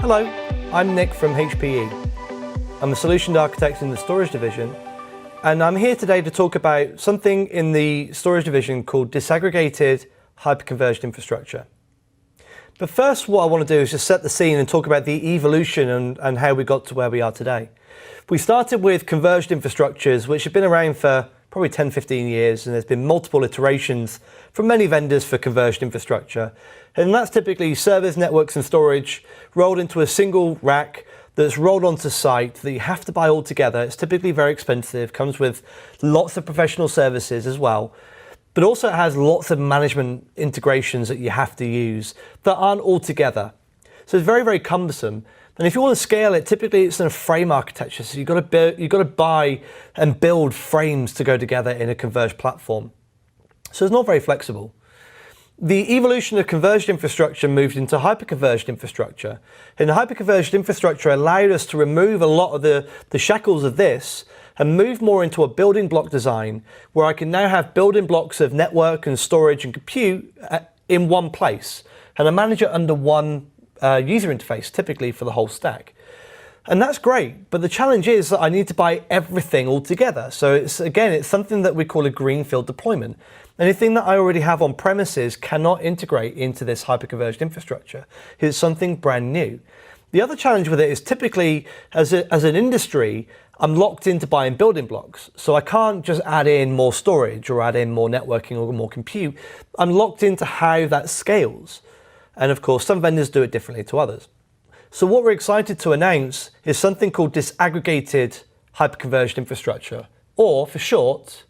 Hello, I'm Nick from HPE. I'm a solution architect in the storage division, and I'm here today to talk about something in the storage division called disaggregated hyperconverged infrastructure. But first, what I want to do is just set the scene and talk about the evolution and how we got to where we are today. We started with converged infrastructures, which have been around for probably 10, 15 years, and there's been multiple iterations from many vendors for converged infrastructure. And that's typically servers, networks, and storage rolled into a single rack that's rolled onto site that you have to buy all together. It's typically very expensive, comes with lots of professional services as well, but also it has lots of management integrations that you have to use that aren't all together. So it's very, very cumbersome. And if you want to scale it, typically it's in a frame architecture. So you've got to buy and build frames to go together in a converged platform. So it's not very flexible. The evolution of converged infrastructure moved into hyperconverged infrastructure. And the hyperconverged infrastructure allowed us to remove a lot of the shackles of this and move more into a building block design where I can now have building blocks of network and storage and compute in one place. And I manage it under one user interface, typically for the whole stack. And that's great, but the challenge is that I need to buy everything all together. So it's something that we call a Greenfield deployment. Anything that I already have on premises cannot integrate into this hyperconverged infrastructure. It's something brand new. The other challenge with it is typically, as an industry, I'm locked into buying building blocks. So I can't just add in more storage or add in more networking or more compute. I'm locked into how that scales. And of course, some vendors do it differently to others. So what we're excited to announce is something called disaggregated hyperconverged infrastructure, or for short,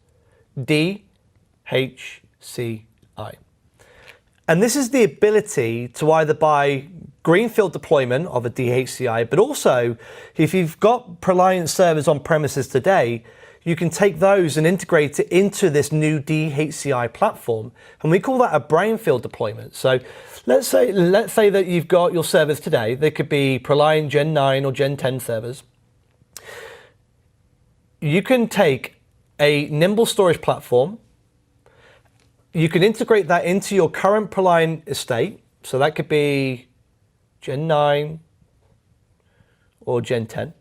dHCI. And this is the ability to either buy Greenfield deployment of a dHCI, but also if you've got Proliant servers on premises today, you can take those and integrate it into this new dHCI platform. And we call that a Brainfield deployment. So let's say that you've got your servers today. They could be Proliant Gen 9 or Gen 10 servers. You can take a Nimble Storage platform. You can integrate that into your current Proliant estate. So that could be Gen 9 or Gen 10.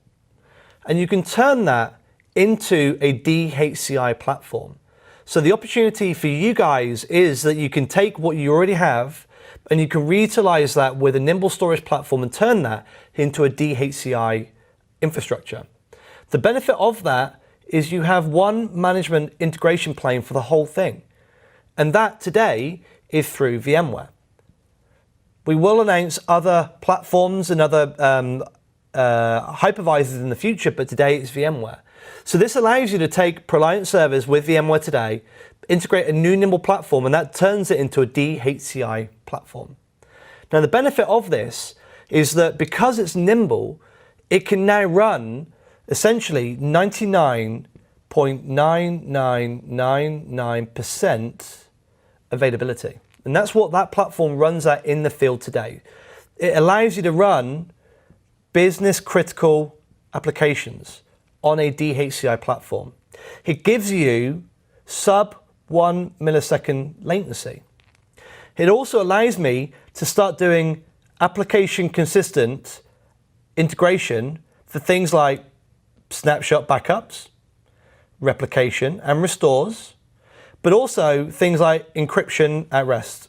And you can turn that into a dHCI platform. So the opportunity for you guys is that you can take what you already have and you can reutilize that with a Nimble Storage platform and turn that into a dHCI infrastructure. The benefit of that is you have one management integration plane for the whole thing. And that today is through VMware. We will announce other platforms and other hypervisors in the future, but today it's VMware. So this allows you to take Proliant servers with VMware today, integrate a new Nimble platform, and that turns it into a dHCI platform. Now the benefit of this is that because it's Nimble, it can now run essentially 99.9999% availability. And that's what that platform runs at in the field today. It allows you to run business critical applications on a dHCI platform. It gives you sub 1 millisecond latency. It also allows me to start doing application consistent integration for things like snapshot backups, replication and restores, but also things like encryption at rest.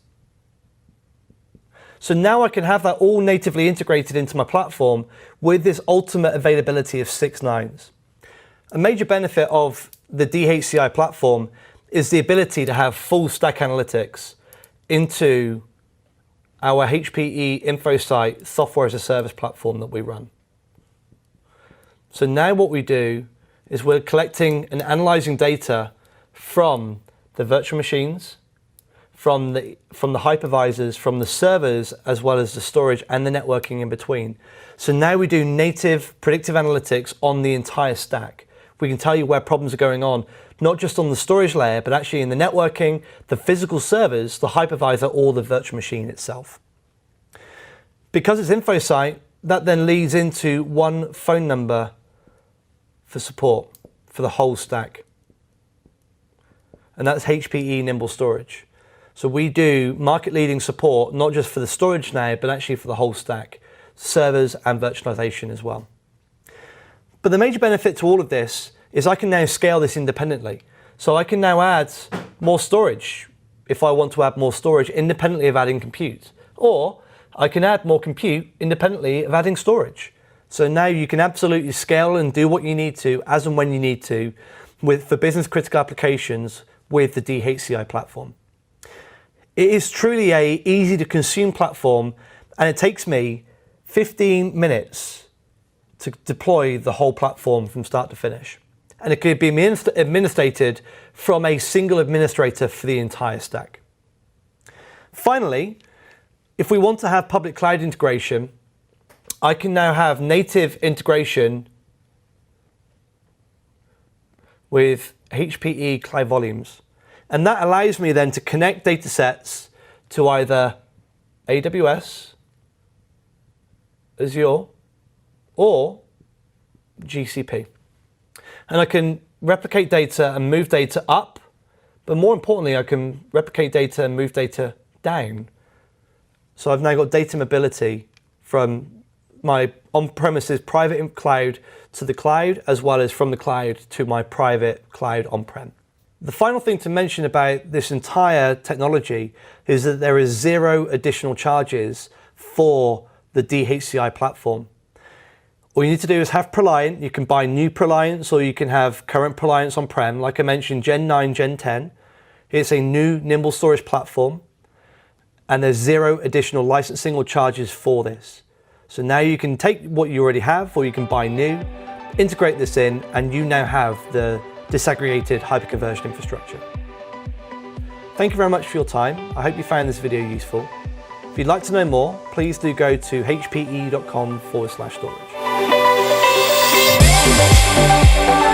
So now I can have that all natively integrated into my platform with this ultimate availability of 6 nines. A major benefit of the dHCI platform is the ability to have full stack analytics into our HPE InfoSight software as a service platform that we run. So now what we do is we're collecting and analyzing data from the virtual machines, from the hypervisors, from the servers, as well as the storage and the networking in between. So now we do native predictive analytics on the entire stack. We can tell you where problems are going on, not just on the storage layer, but actually in the networking, the physical servers, the hypervisor, or the virtual machine itself. Because it's InfoSight, that then leads into one phone number for support for the whole stack. And that's HPE Nimble Storage. So we do market leading support, not just for the storage now, but actually for the whole stack. servers and virtualization as well. But the major benefit to all of this is I can now scale this independently. So I can now add more storage if I want to add more storage independently of adding compute. Or I can add more compute independently of adding storage. So now you can absolutely scale and do what you need to as and when you need to for business critical applications with the dHCI platform. It is truly an easy to consume platform, and it takes me 15 minutes to deploy the whole platform from start to finish. And it could be administrated from a single administrator for the entire stack. Finally, if we want to have public cloud integration, I can now have native integration with HPE Cloud Volumes. And that allows me then to connect data sets to either AWS, Azure, or GCP. And I can replicate data and move data up, but more importantly, I can replicate data and move data down. So I've now got data mobility from my on-premises private cloud to the cloud, as well as from the cloud to my private cloud on-prem. The final thing to mention about this entire technology is that there is 0 additional charges for the dHCI platform. All you need to do is have ProLiant. You can buy new ProLiants, or you can have current ProLiants on-prem. Like I mentioned, Gen 9, Gen 10. It's a new Nimble Storage platform, and there's 0 additional licensing or charges for this. So now you can take what you already have, or you can buy new, integrate this in, and you now have the disaggregated hyperconverged infrastructure. Thank you very much for your time. I hope you found this video useful. If you'd like to know more, please do go to hpe.com/storage.